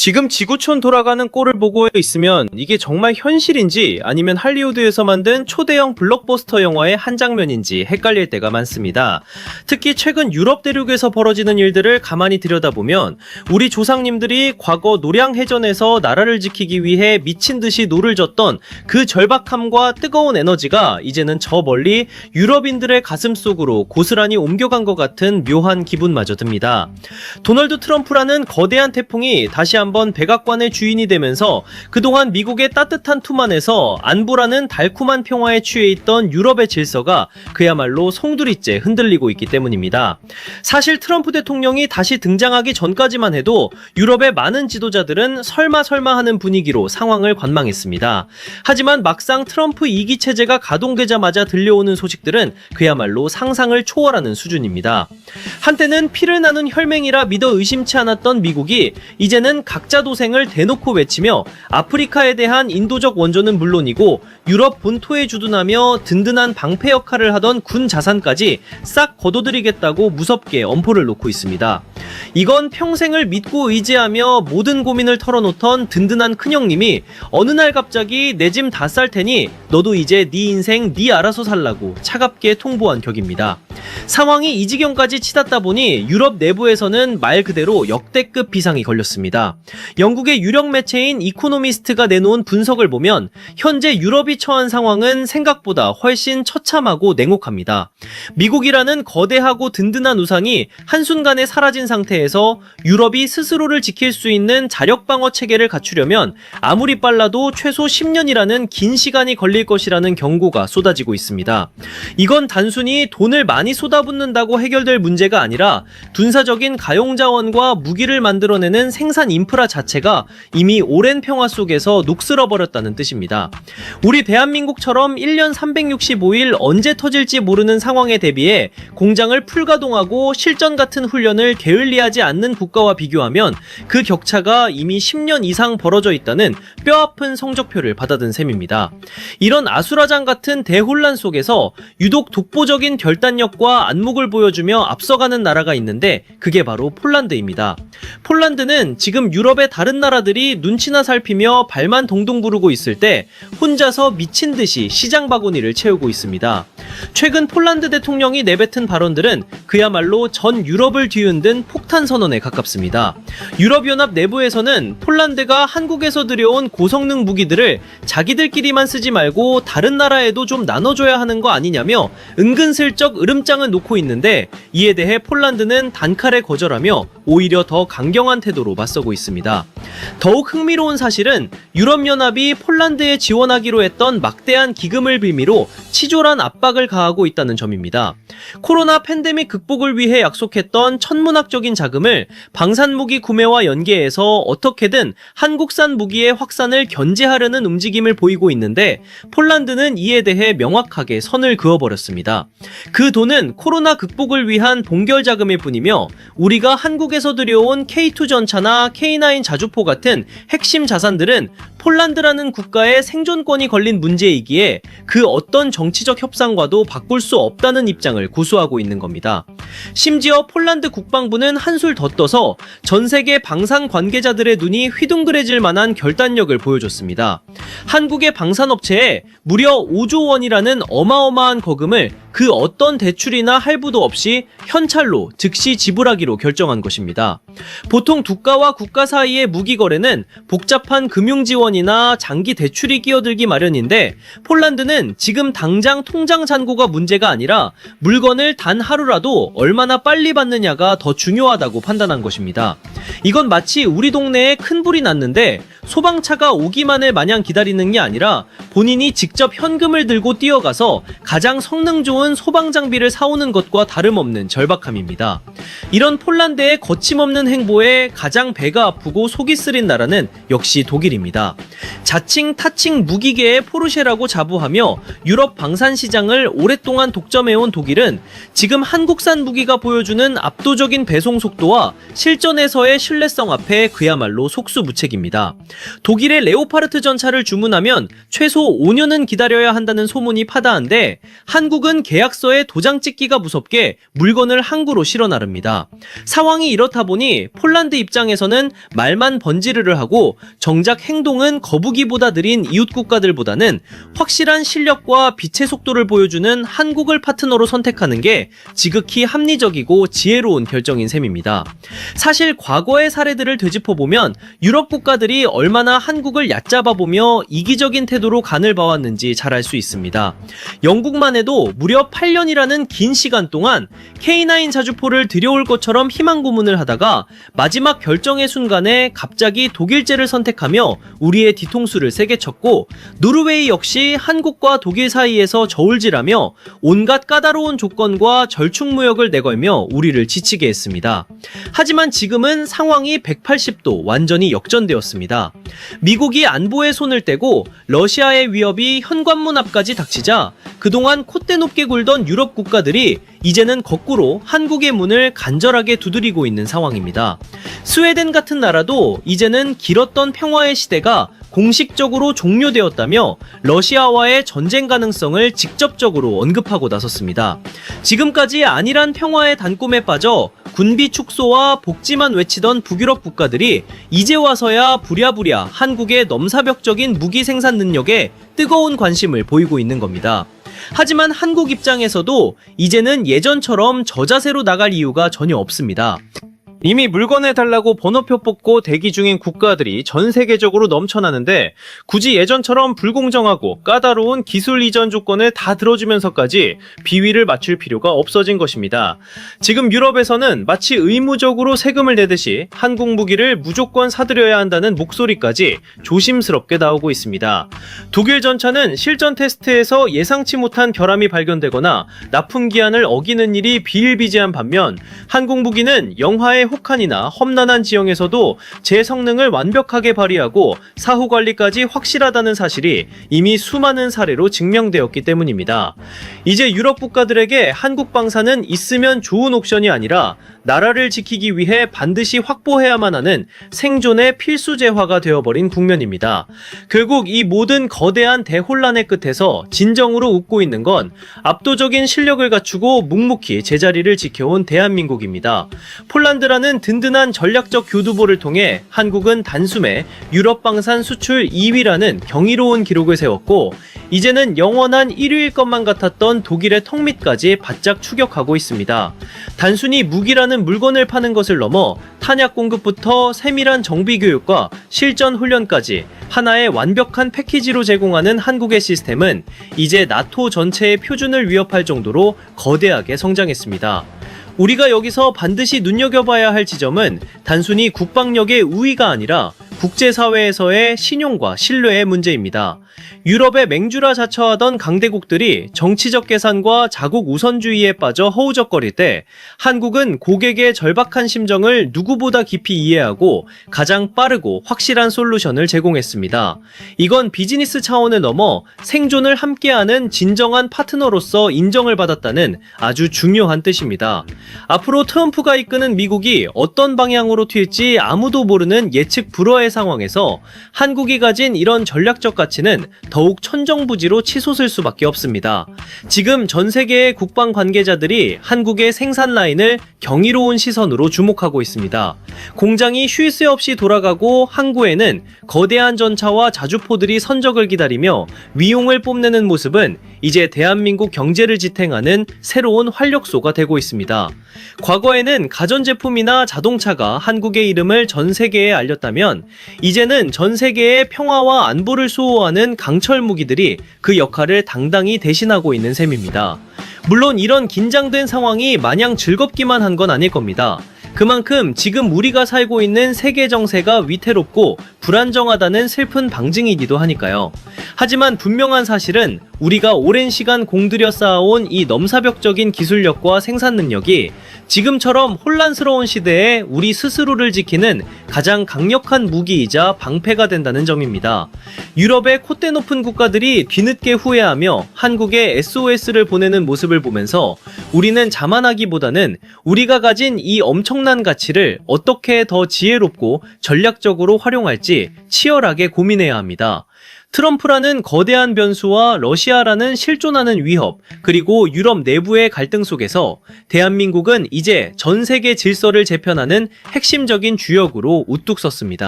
지금 지구촌 돌아가는 꼴을 보고 있으면 이게 정말 현실인지 아니면 할리우드에서 만든 초대형 블록버스터 영화의 한 장면인지 헷갈릴 때가 많습니다. 특히 최근 유럽 대륙에서 벌어지는 일들을 가만히 들여다보면 우리 조상님들이 과거 노량해전에서 나라를 지키기 위해 미친 듯이 노를 졌던 그 절박함과 뜨거운 에너지가 이제는 저 멀리 유럽인들의 가슴 속으로 고스란히 옮겨간 것 같은 묘한 기분마저 듭니다. 도널드 트럼프라는 거대한 태풍이 다시 한번 백악관의 주인이 되면서 그동안 미국의 따뜻한 품 안에서 안보라는 달콤한 평화에 취해 있던 유럽의 질서가 그야말로 송두리째 흔들리고 있기 때문입니다. 사실 트럼프 대통령이 다시 등장하기 전까지만 해도 유럽의 많은 지도자들은 설마 하는 분위기로 상황을 관망했습니다. 하지만 막상 트럼프 2기 체제가 가동되자마자 들려오는 소식들은 그야말로 상상을 초월하는 수준입니다. 한때는 피를 나눈 혈맹이라 믿어 의심치 않았던 미국이 이제는 각자 도생을 대놓고 외치며 아프리카에 대한 인도적 원조는 물론이고 유럽 본토에 주둔하며 든든한 방패 역할을 하던 군 자산까지 싹 거둬들이겠다고 무섭게 엄포를 놓고 있습니다. 이건 평생을 믿고 의지하며 모든 고민을 털어놓던 든든한 큰형님이 어느 날 갑자기 내 짐 다 쌀 테니 너도 이제 네 인생 네 알아서 살라고 차갑게 통보한 격입니다. 상황이 이 지경까지 치닫다 보니 유럽 내부에서는 말 그대로 역대급 비상이 걸렸습니다. 영국의 유력 매체인 이코노미스트가 내놓은 분석을 보면 현재 유럽이 처한 상황은 생각보다 훨씬 처참하고 냉혹합니다. 미국이라는 거대하고 든든한 우상이 한순간에 사라진 상태에서 유럽이 스스로를 지킬 수 있는 자력방어 체계를 갖추려면 아무리 빨라도 최소 10년이라는 긴 시간이 걸릴 것이라는 경고가 쏟아지고 있습니다. 이건 단순히 돈을 많이 쏟아붓는다고 해결될 문제가 아니라 군사적인 가용자원과 무기를 만들어내는 생산 인프라 자체가 이미 오랜 평화 속에서 녹슬어버렸다는 뜻입니다. 우리 대한민국처럼 1년 365일 언제 터질지 모르는 상황에 대비해 공장을 풀가동하고 실전 같은 훈련을 게을리하지 않는 국가와 비교하면 그 격차가 이미 10년 이상 벌어져 있다는 뼈아픈 성적표를 받아든 셈입니다. 이런 아수라장 같은 대혼란 속에서 유독 독보적인 결단력과 안목을 보여주며 앞서가는 나라가 있는데 그게 바로 폴란드입니다. 폴란드는 지금 유럽의 다른 나라들이 눈치나 살피며 발만 동동 구르고 있을 때 혼자서 미친 듯이 시장 바구니를 채우고 있습니다. 최근 폴란드 대통령이 내뱉은 발언들은 그야말로 전 유럽을 뒤흔든 폭탄 선언에 가깝습니다. 유럽연합 내부에서는 폴란드가 한국에서 들여온 고성능 무기들을 자기들끼리만 쓰지 말고 다른 나라에도 좀 나눠줘야 하는 거 아니냐며 은근슬쩍 으름장을 놓고 있는데 이에 대해 폴란드는 단칼에 거절하며 오히려 더 강경한 태도로 맞서고 있습니다. 더욱 흥미로운 사실은 유럽연합이 폴란드에 지원하기로 했던 막대한 기금을 빌미로 치졸한 압박을 가하고 있다는 점입니다. 코로나 팬데믹 극복을 위해 약속했던 천문학적인 자금을 방산무기 구매와 연계해서 어떻게든 한국산 무기의 확산을 견제하려는 움직임을 보이고 있는데 폴란드는 이에 대해 명확하게 선을 그어버렸습니다. 그 돈은 코로나 극복을 위한 봉결 자금일 뿐이며 우리가 한국에서 들여온 K2 전차나 K9 자주포 같은 핵심 자산들은 폴란드라는 국가의 생존권이 걸린 문제이기에 그 어떤 정치적 협상과도 바꿀 수 없다는 입장을 고수하고 있는 겁니다. 심지어 폴란드 국방부는 한술 더 떠서 전 세계 방산 관계자들의 눈이 휘둥그레질 만한 결단력을 보여줬습니다. 한국의 방산업체에 무려 5조 원이라는 어마어마한 거금을 그 어떤 대출이나 할부도 없이 현찰로 즉시 지불하기로 결정한 것입니다. 보통 국가와 국가 사이의 무기 거래는 복잡한 금융 지원이나 장기 대출이 끼어들기 마련인데 폴란드는 지금 당장 통장 잔고가 문제가 아니라 물건을 단 하루라도 얼마나 빨리 받느냐가 더 중요하다고 판단한 것입니다. 이건 마치 우리 동네에 큰 불이 났는데 소방차가 오기만을 마냥 기다리는 게 아니라 본인이 직접 현금을 들고 뛰어가서 가장 성능 좋은 소방 장비를 사오는 것과 다름없는 절박함입니다. 이런 폴란드의 거침없는 행보에 가장 배가 아프고 속이 쓰린 나라는 역시 독일입니다. 자칭 타칭 무기계의 포르쉐라고 자부하며 유럽 방산 시장을 오랫동안 독점해온 독일은 지금 한국산 무기가 보여주는 압도적인 배송 속도와 실전에서의 신뢰성 앞에 그야말로 속수무책입니다. 독일의 레오파르트 전차를 주문하면 최소 5년은 기다려야 한다는 소문이 파다한데 한국은 계약서에 도장 찍기가 무섭게 물건을 항구로 실어 나릅니다. 상황이 이렇다 보니 폴란드 입장에서는 말만 번지르르 하고 정작 행동은 거북이보다 느린 이웃 국가들보다는 확실한 실력과 빛의 속도를 보여주는 한국을 파트너로 선택하는 게 지극히 합리적이고 지혜로운 결정인 셈입니다. 사실 과거의 사례들을 되짚어보면 유럽 국가들이 얼마나 한국을 얕잡아보며 이기적인 태도로 간을 봐왔는지 잘 알 수 있습니다. 영국만 해도 무려 8년이라는 긴 시간 동안 K9 자주포를 들여올 것처럼 희망 고문을 하다가 마지막 결정의 순간에 갑자기 독일제를 선택하며 우리의 뒤통수를 세게 쳤고, 노르웨이 역시 한국과 독일 사이에서 저울질하며 온갖 까다로운 조건과 절충무역을 내걸며 우리를 지치게 했습니다. 하지만 지금은 상황이 180도 완전히 역전되었습니다. 미국이 안보에 손을 떼고 러시아의 위협이 현관문 앞까지 닥치자 그동안 콧대 높게 굴던 유럽 국가들이 이제는 거꾸로 한국의 문을 간절하게 두드리고 있는 상황입니다. 스웨덴 같은 나라도 이제는 길었던 평화의 시대가 공식적으로 종료되었다며 러시아와의 전쟁 가능성을 직접적으로 언급하고 나섰습니다. 지금까지 안일한 평화의 단꿈에 빠져 군비 축소와 복지만 외치던 북유럽 국가들이 이제 와서야 부랴부랴 한국의 넘사벽적인 무기 생산 능력에 뜨거운 관심을 보이고 있는 겁니다. 하지만 한국 입장에서도 이제는 예전처럼 저자세로 나갈 이유가 전혀 없습니다. 이미 물건을 달라고 번호표 뽑고 대기 중인 국가들이 전 세계적으로 넘쳐나는데 굳이 예전처럼 불공정하고 까다로운 기술 이전 조건을 다 들어주면서까지 비위를 맞출 필요가 없어진 것입니다. 지금 유럽에서는 마치 의무적으로 세금을 내듯이 한국 무기를 무조건 사들여야 한다는 목소리까지 조심스럽게 나오고 있습니다. 독일 전차는 실전 테스트에서 예상치 못한 결함이 발견되거나 납품 기한을 어기는 일이 비일비재한 반면 한국 무기는 영하의 혹한이나 험난한 지형에서도 제 성능을 완벽하게 발휘하고 사후 관리까지 확실하다는 사실이 이미 수많은 사례로 증명되었기 때문입니다. 이제 유럽 국가들에게 한국 방사는 있으면 좋은 옵션이 아니라 나라를 지키기 위해 반드시 확보해야만 하는 생존의 필수 재화가 되어버린 국면입니다. 결국 이 모든 거대한 대혼란의 끝에서 진정으로 웃고 있는 건 압도적인 실력을 갖추고 묵묵히 제자리를 지켜온 대한민국입니다. 폴란드라는 든든한 전략적 교두보를 통해 한국은 단숨에 유럽 방산 수출 2위라는 경이로운 기록을 세웠고, 이제는 영원한 1위일 것만 같았던 독일의 턱밑까지 바짝 추격하고 있습니다. 단순히 무기라는 물건을 파는 것을 넘어 탄약 공급부터 세밀한 정비 교육과 실전 훈련까지 하나의 완벽한 패키지로 제공하는 한국의 시스템은 이제 나토 전체의 표준을 위협할 정도로 거대하게 성장했습니다. 우리가 여기서 반드시 눈여겨봐야 할 지점은 단순히 국방력의 우위가 아니라 국제사회에서의 신용과 신뢰의 문제입니다. 유럽의 맹주라 자처하던 강대국들이 정치적 계산과 자국 우선주의에 빠져 허우적거릴 때 한국은 고객의 절박한 심정을 누구보다 깊이 이해하고 가장 빠르고 확실한 솔루션을 제공했습니다. 이건 비즈니스 차원을 넘어 생존을 함께하는 진정한 파트너로서 인정을 받았다는 아주 중요한 뜻입니다. 앞으로 트럼프가 이끄는 미국이 어떤 방향으로 튈지 아무도 모르는 예측 불허의 상황에서 한국이 가진 이런 전략적 가치는 더욱 천정부지로 치솟을 수밖에 없습니다. 지금 전 세계의 국방 관계자들이 한국의 생산 라인을 경이로운 시선으로 주목하고 있습니다. 공장이 쉴 새 없이 돌아가고 항구에는 거대한 전차와 자주포들이 선적을 기다리며 위용을 뽐내는 모습은 이제 대한민국 경제를 지탱하는 새로운 활력소가 되고 있습니다. 과거에는 가전제품이나 자동차가 한국의 이름을 전 세계에 알렸다면 이제는 전 세계의 평화와 안보를 수호하는 강철 무기들이 그 역할을 당당히 대신하고 있는 셈입니다. 물론 이런 긴장된 상황이 마냥 즐겁기만 한 건 아닐 겁니다. 그만큼 지금 우리가 살고 있는 세계 정세가 위태롭고 불안정하다는 슬픈 방증이기도 하니까요. 하지만 분명한 사실은 우리가 오랜 시간 공들여 쌓아온 이 넘사벽적인 기술력과 생산 능력이 지금처럼 혼란스러운 시대에 우리 스스로를 지키는 가장 강력한 무기이자 방패가 된다는 점입니다. 유럽의 콧대 높은 국가들이 뒤늦게 후회하며 한국에 SOS를 보내는 모습을 보면서 우리는 자만하기보다는 우리가 가진 이 엄청난 가치를 어떻게 더 지혜롭고 전략적으로 활용할지 될지 치열하게 고민해야 합니다. 트럼프라는 거대한 변수와 러시아라는 실존하는 위협, 그리고 유럽 내부의 갈등 속에서 대한민국은 이제 전 세계 질서를 재편하는 핵심적인 주역으로 우뚝 섰습니다.